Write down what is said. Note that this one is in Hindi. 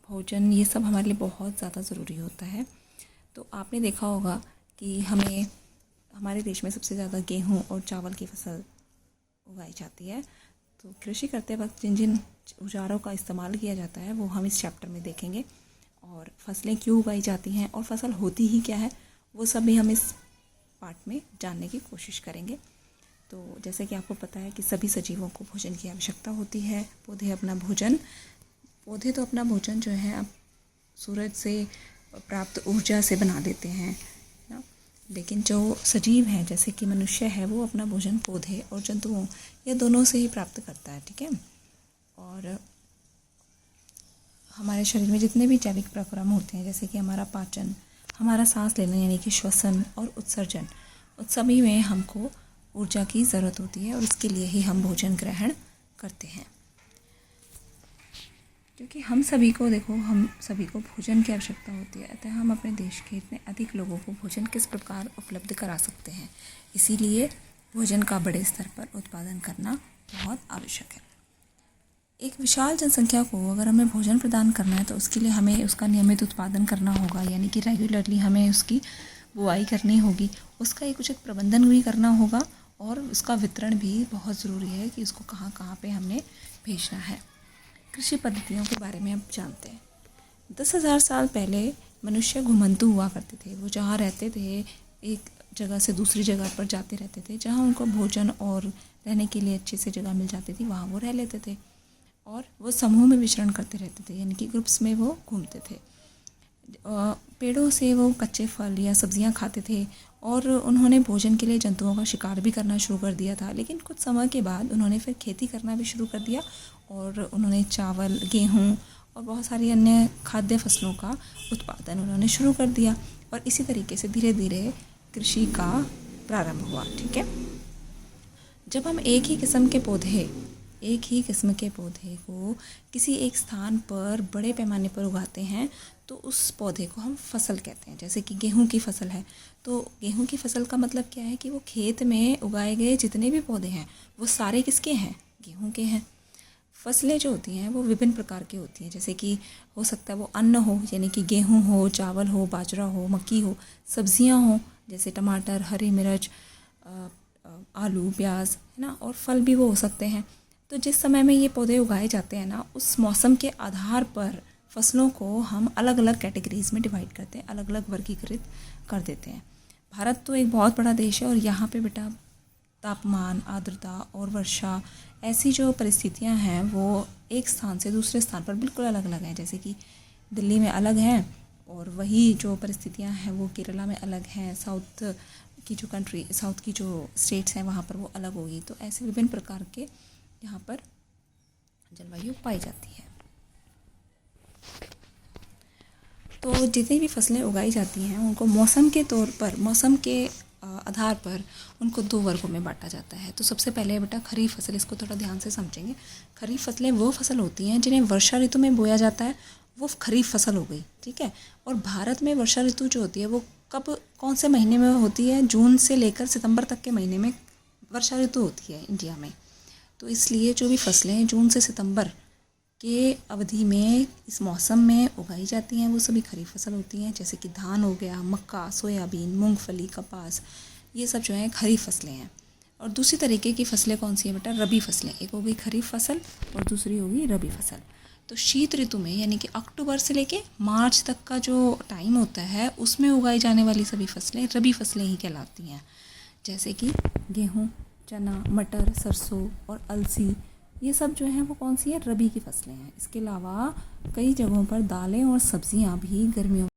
भोजन, ये सब हमारे लिए बहुत ज़्यादा ज़रूरी होता है। तो आपने देखा होगा कि हमारे देश में सबसे ज़्यादा गेहूँ और चावल की फसल उगाई जाती है। तो कृषि करते वक्त जिन जिन औजारों का इस्तेमाल किया जाता है वो हम इस चैप्टर में देखेंगे, और फसलें क्यों उगाई जाती हैं और फसल होती ही क्या है वो सब भी हम इस पार्ट में जानने की कोशिश करेंगे। तो जैसे कि आपको पता है कि सभी सजीवों को भोजन की आवश्यकता होती है। पौधे तो अपना भोजन जो है अब सूरज से प्राप्त ऊर्जा से बना देते हैं ना, लेकिन जो सजीव हैं जैसे कि मनुष्य है वो अपना भोजन पौधे और जंतुओं ये दोनों से ही प्राप्त करता है, ठीक है। और हमारे शरीर में जितने भी जैविक प्रक्रम होते हैं जैसे कि हमारा पाचन, हमारा सांस लेना यानी कि श्वसन और उत्सर्जन, उन सभी में हमको ऊर्जा की ज़रूरत होती है और इसके लिए ही हम भोजन ग्रहण करते हैं। क्योंकि हम सभी को भोजन की आवश्यकता होती है, अतः हम अपने देश के इतने अधिक लोगों को भोजन किस प्रकार उपलब्ध करा सकते हैं, इसीलिए भोजन का बड़े स्तर पर उत्पादन करना बहुत आवश्यक है। एक विशाल जनसंख्या को अगर हमें भोजन प्रदान करना है तो उसके लिए हमें उसका नियमित उत्पादन करना होगा, यानी कि रेगुलरली हमें उसकी बुआई करनी होगी, उसका एक उचित प्रबंधन भी करना होगा और उसका वितरण भी बहुत ज़रूरी है कि उसको कहाँ कहाँ पे हमने भेजना है। कृषि पद्धतियों के बारे में अब जानते हैं। 10,000 साल पहले मनुष्य घुमंतु हुआ करते थे। वो जहाँ रहते थे एक जगह से दूसरी जगह पर जाते रहते थे, जहाँ उनको भोजन और रहने के लिए अच्छी सी जगह मिल जाती थी वहाँ वो रह लेते थे, और वो समूह में विचरण करते रहते थे, यानी कि ग्रुप्स में वो घूमते थे। पेड़ों से वो कच्चे फल या सब्जियां खाते थे और उन्होंने भोजन के लिए जंतुओं का शिकार भी करना शुरू कर दिया था। लेकिन कुछ समय के बाद उन्होंने फिर खेती करना भी शुरू कर दिया और उन्होंने चावल, गेहूँ और बहुत सारी अन्य खाद्य फसलों का उत्पादन उन्होंने शुरू कर दिया, और इसी तरीके से धीरे धीरे कृषि का प्रारंभ हुआ, ठीक है। जब हम एक ही किस्म के पौधे को किसी एक स्थान पर बड़े पैमाने पर उगाते हैं तो उस पौधे को हम फसल कहते हैं। जैसे कि गेहूं की फसल है तो गेहूं की फसल का मतलब क्या है कि वो खेत में उगाए गए जितने भी पौधे हैं वो सारे किसके हैं, गेहूं के हैं। फसलें जो होती हैं वो विभिन्न प्रकार की होती हैं, जैसे कि हो सकता है वो अन्न हो, यानी कि गेहूं हो, चावल हो, बाजरा हो, मक्की हो, सब्जियां हो जैसे टमाटर, हरी मिर्च, आलू, प्याज, है ना, और फल भी वो हो सकते हैं। तो जिस समय में ये पौधे उगाए जाते हैं ना, उस मौसम के आधार पर फसलों को हम अलग अलग कैटेगरीज में डिवाइड करते हैं, अलग अलग वर्गीकृत कर देते हैं। भारत तो एक बहुत बड़ा देश है और यहाँ पे बेटा तापमान, आर्द्रता और वर्षा ऐसी जो परिस्थितियाँ हैं वो एक स्थान से दूसरे स्थान पर बिल्कुल अलग अलग हैं। जैसे कि दिल्ली में अलग हैं और वही जो परिस्थितियाँ हैं वो केरला में अलग हैं, साउथ की जो स्टेट्स हैं वहाँ पर वो अलग होगी। तो ऐसे विभिन्न प्रकार के यहाँ पर जलवायु पाई जाती है। तो जितनी भी फसलें उगाई जाती हैं उनको मौसम के आधार पर उनको दो वर्गों में बांटा जाता है। तो सबसे पहले बेटा खरीफ फसल, इसको थोड़ा ध्यान से समझेंगे। खरीफ फसलें वो फसल होती हैं जिन्हें वर्षा ऋतु में बोया जाता है, वो खरीफ फसल हो गई, ठीक है। और भारत में वर्षा ऋतु जो होती है वो कौन से महीने में होती है, जून से लेकर सितंबर तक के महीने में वर्षा ऋतु होती है इंडिया में। तो इसलिए जो भी फसलें जून से सितंबर के अवधि में इस मौसम में उगाई जाती हैं वो सभी खरीफ फसल होती हैं। जैसे कि धान हो गया, मक्का, सोयाबीन, मूंगफली, कपास, ये सब जो हैं खरीफ फसलें हैं। और दूसरी तरीके की फसलें कौन सी हैं बेटा, रबी फसलें। एक हो गई खरीफ फसल और दूसरी होगी रबी फसल। तो शीत ऋतु में यानी कि अक्टूबर से लेके मार्च तक का जो टाइम होता है उसमें उगाई जाने वाली सभी फसलें रबी फसलें ही कहलाती हैं। जैसे कि गेहूँ, चना, मटर, सरसों और अलसी, ये सब जो हैं वो कौन सी है, रबी की फसलें हैं। इसके अलावा कई जगहों पर दालें और सब्जियां भी गर्मियों